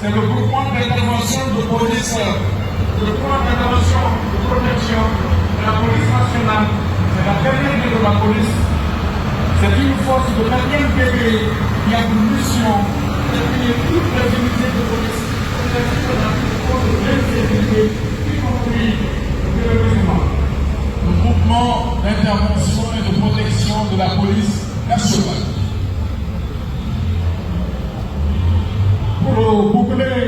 c'est le groupement d'intervention de police, le groupement d'intervention de protection de la police nationale. C'est la dernière ligne de la police. C'est une force de 4e degré qui a pour mission de définir toutes les unités de police, y compris le régiment. Le groupement d'intervention et de protection de la police nationale. Pour boucler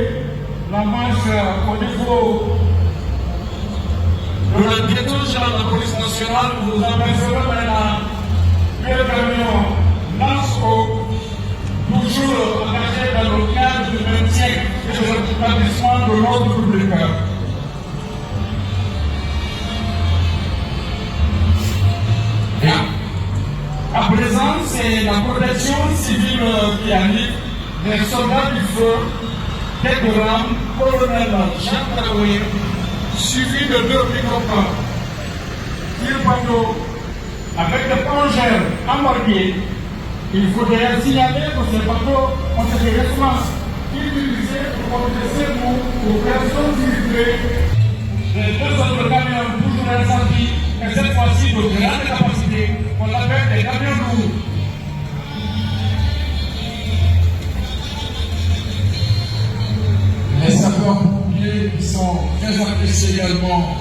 la marche au niveau de la détention de la police nationale, vous apercevez maintenant le camion Lance-Eau, toujours engagé dans le cadre du maintien et de l'établissement de l'ordre public. À présent, c'est la protection civile qui arrive, des soldats du feu, tête de rame, colonel Jean Traoré, suivi de 2 pick-up Tirpando, avec des plongeurs embarqués. Il faudrait signaler que ces bateaux ont été récemment utilisés pour protéger aux personnes ciblées. Les 2 autres camions toujours incendies, et cette fois-ci de grande capacité, on appelle des camions lourds. Les sapeurs-pompiers qui sont très appréciés également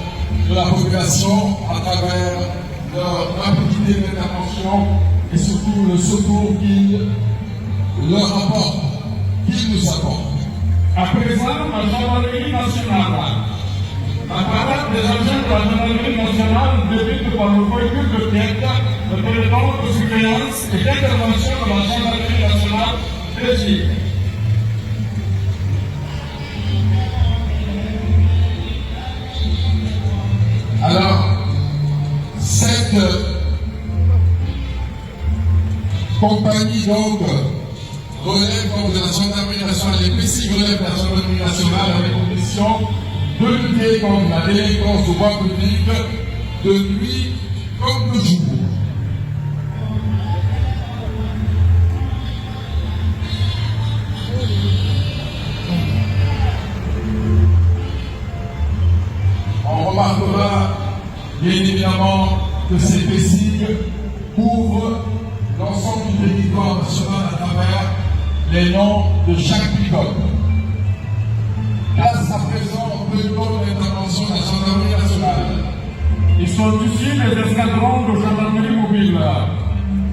de la population à travers leur rapidité d'intervention et surtout le secours qu'ils leur apportent, qu'ils nous apportent. À présent, la gendarmerie nationale, la parade des agents de la gendarmerie nationale débute par le véhicule de tête, le peloton de surveillance et d'intervention de la gendarmerie nationale régie. Alors, cette compagnie donc relève de la gendarmerie nationale, les PSI relèvent de la gendarmerie nationale avec pour mission de lutter contre la délinquance au voie public de nuit comme de jour. On remarquera bien évidemment que ces PSI couvrent l'ensemble du territoire national à travers les noms de chaque pick-up. Place à présent au peloton d'intervention de la gendarmerie nationale. Ils sont ici les escadrons de gendarmerie mobile.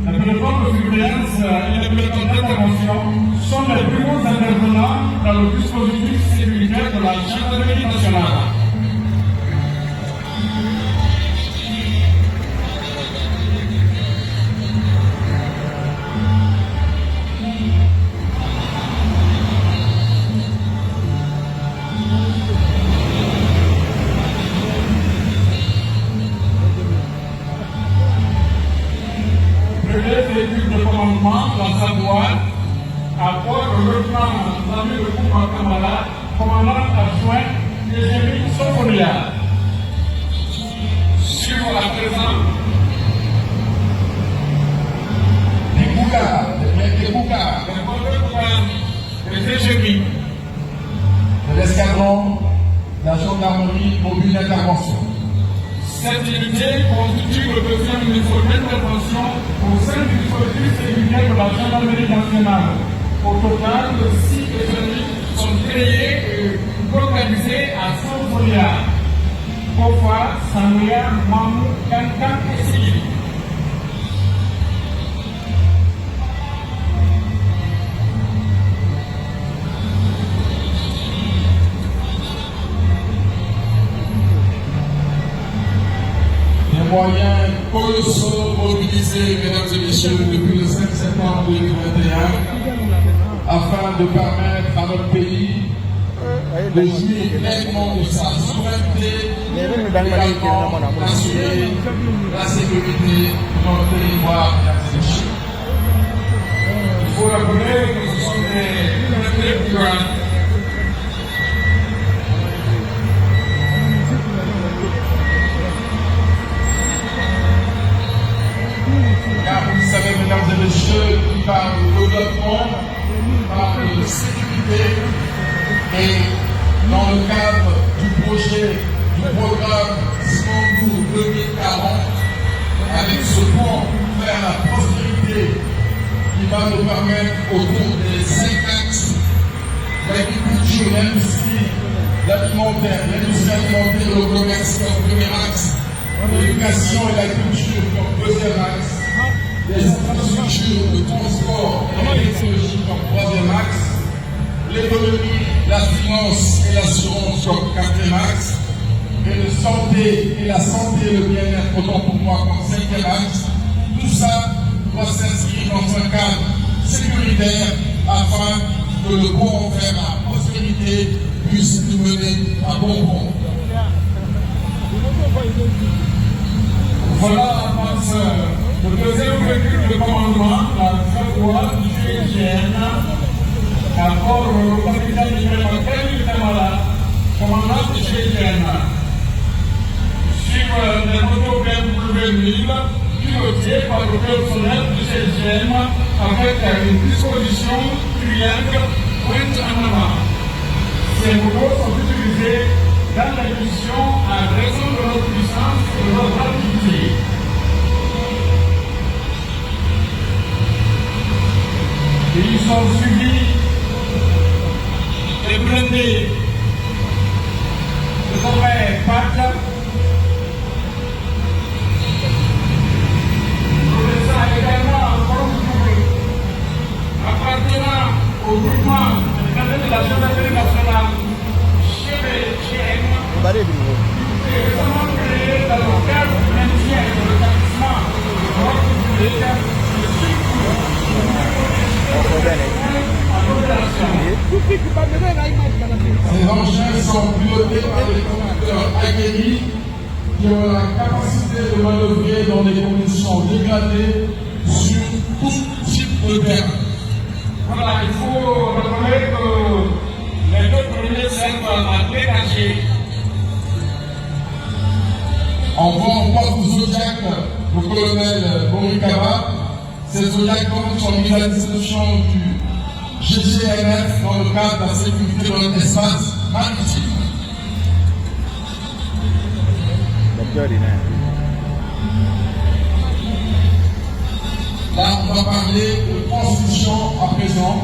Les pelotons de surveillance et les pelotons d'intervention sont les plus gros intervenants dans le dispositif sécuritaire de la gendarmerie nationale. Véhicule de commandement dans sa boîte, à bord le lieutenant Zami de Koupa Kamala, commandant adjoint Jérémy Sofolia. Sur à présent, Les Bougas, les Bougas, les Jérémy, de l'escadron de la gendarmerie mobile d'intervention. Cette unité constitue le 2e niveau d'intervention au sein du dispositif sécuritaire de la gendarmerie nationale. Au total, 6 unités sont créées et organisées à Sofolia, Kofa, Sanouya, Mamou, Kankan et Sigi. Moyens colossaux mobilisés, mesdames et messieurs, depuis le 5 septembre 2021, afin de permettre à notre pays de jouir pleinement de sa souveraineté et également d'assurer la sécurité de notre territoire, mesdames et messieurs. Il faut rappeler que ce sont des unités plurales. Car vous savez, mesdames et messieurs, qui parle de développement, parle de sécurité, Et dans le cadre du projet du programme Smangou 2040, avec ce plan vers la prospérité qui va nous permettre autour des 5 axes, l'agriculture, l'industrie, l'alimentaire, l'industrie alimentaire, le commerce comme premier axe, l'éducation et la culture comme deuxième axe, les infrastructures, le transport et l'électrologie comme troisième axe, l'économie, la finance et l'assurance comme quatrième axe, et le santé et la santé et le bien-être autant pour moi comme cinquième axe. Tout ça doit s'inscrire dans un cadre sécuritaire afin que le pont vers la prospérité puisse nous mener à bon pont. Voilà, ma soeur, le deuxième véhicule de commandement, la loi du GIGN, accord au capitaine numéro 4 Tamala, commandant du GIGN, sur les motos BMW 1000, piloté par le personnel du GIGN, avec une disposition triangle pointe en avant. Ces motos sont utilisés dans la mission à raison de leur puissance et de leur rapidité. Et ils sont suivis et blindés de forêt PAC. Également encore appartenant au groupement de la gendarmerie nationale GIGN, récemment créé dans le cadre du maintien et de l'établissement de l'ordre public, Ces engins sont pilotés par des conducteurs aguerris qui ont la capacité de manœuvrer dans des conditions dégradées sur tout type de terrain. Voilà, il faut rappeler que les deux premiers servent à dégager. En vent porte Zodiac, le colonel Borikaba. Ces Zodiac sont mis à disposition du GGNF dans le cadre de la sécurité de notre espace maritime. Là, on va parler de transmission à présent.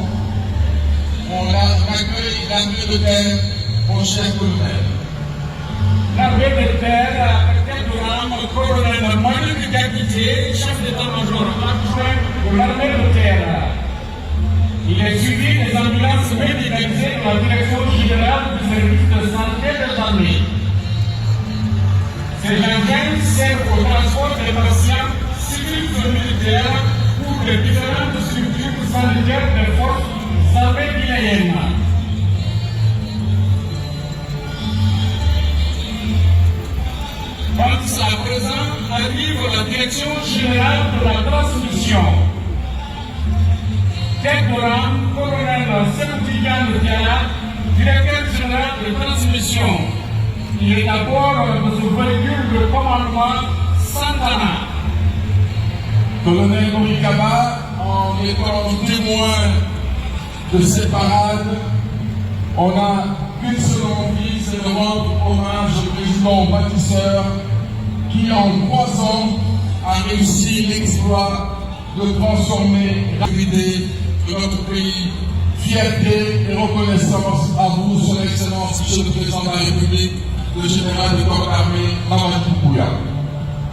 On accueille l'armée de terre, mon cher colonel. L'armée de terre, avec le colonel Manu Gagité, chef d'état-major adjoint de l'armée de terre. Il est suivi des ambulances médicalisées de la direction générale du service de santé des armées. Ces engins servent au transport des patients civils et militaires pour les différentes structures sanitaires des forces armées guinéennes. À présent arrive la direction générale de la transmission. Tête de rang, colonel Sékou-Tidiane Diarra, directeur général de transmission. Il est à bord de ce véhicule de commandement Santana. Colonel Borikaba, en étant témoin de ces parades, on a qu'une seule envie, c'est de rendre hommage au président bâtisseur qui, en 3 ans, a réussi l'exploit de transformer l'activité de notre pays. Fierté et reconnaissance à vous, son Excellence, Monsieur le Président de la République, le général du corps armé, Mamadou Bouya.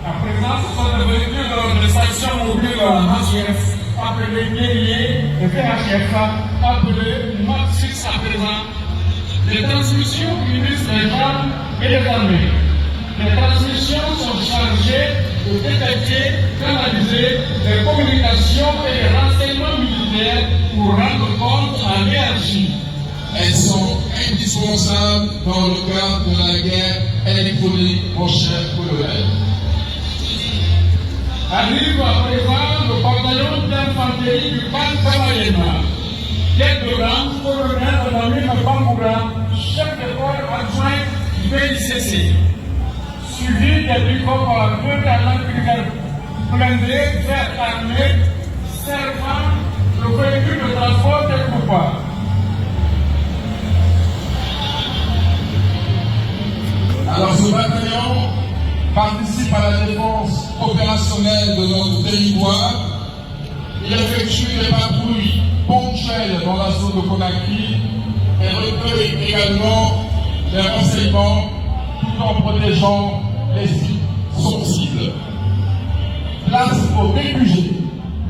À présent, ce sont des véhicules de station mobile HF, appelés guerriers et VHF, appelés MAX6 à présent. Les transmissions unissent les gens et les armées. Les transmissions sont chargées de détecter, canaliser les communications et les renseignements militaires pour rendre compte à l'énergie. Elles sont indispensables dans le cadre de la guerre électronique, mon cher colonel. Arrive à présent le bataillon d'infanterie du camp Kamayena. Tête de rang, colonel Lamine Bangoura, chef de corps adjoint du PICC. Suivi des bicoques 2 talents blindés, vert armés, servant le véhicule de transport des troupes. effectue des patrouilles ponctuelles dans la zone de Conakry et recueille également des renseignements tout en protégeant les sites sensibles. Place aux réfugiés.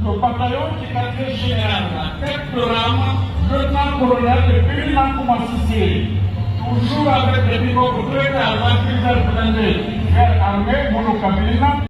Le bataillon du quartier général, la tête de rame, lieutenant-colonel de Péliman Koumassissé, toujours avec des pivots prêts à 21h22 vers armée monocabilisant.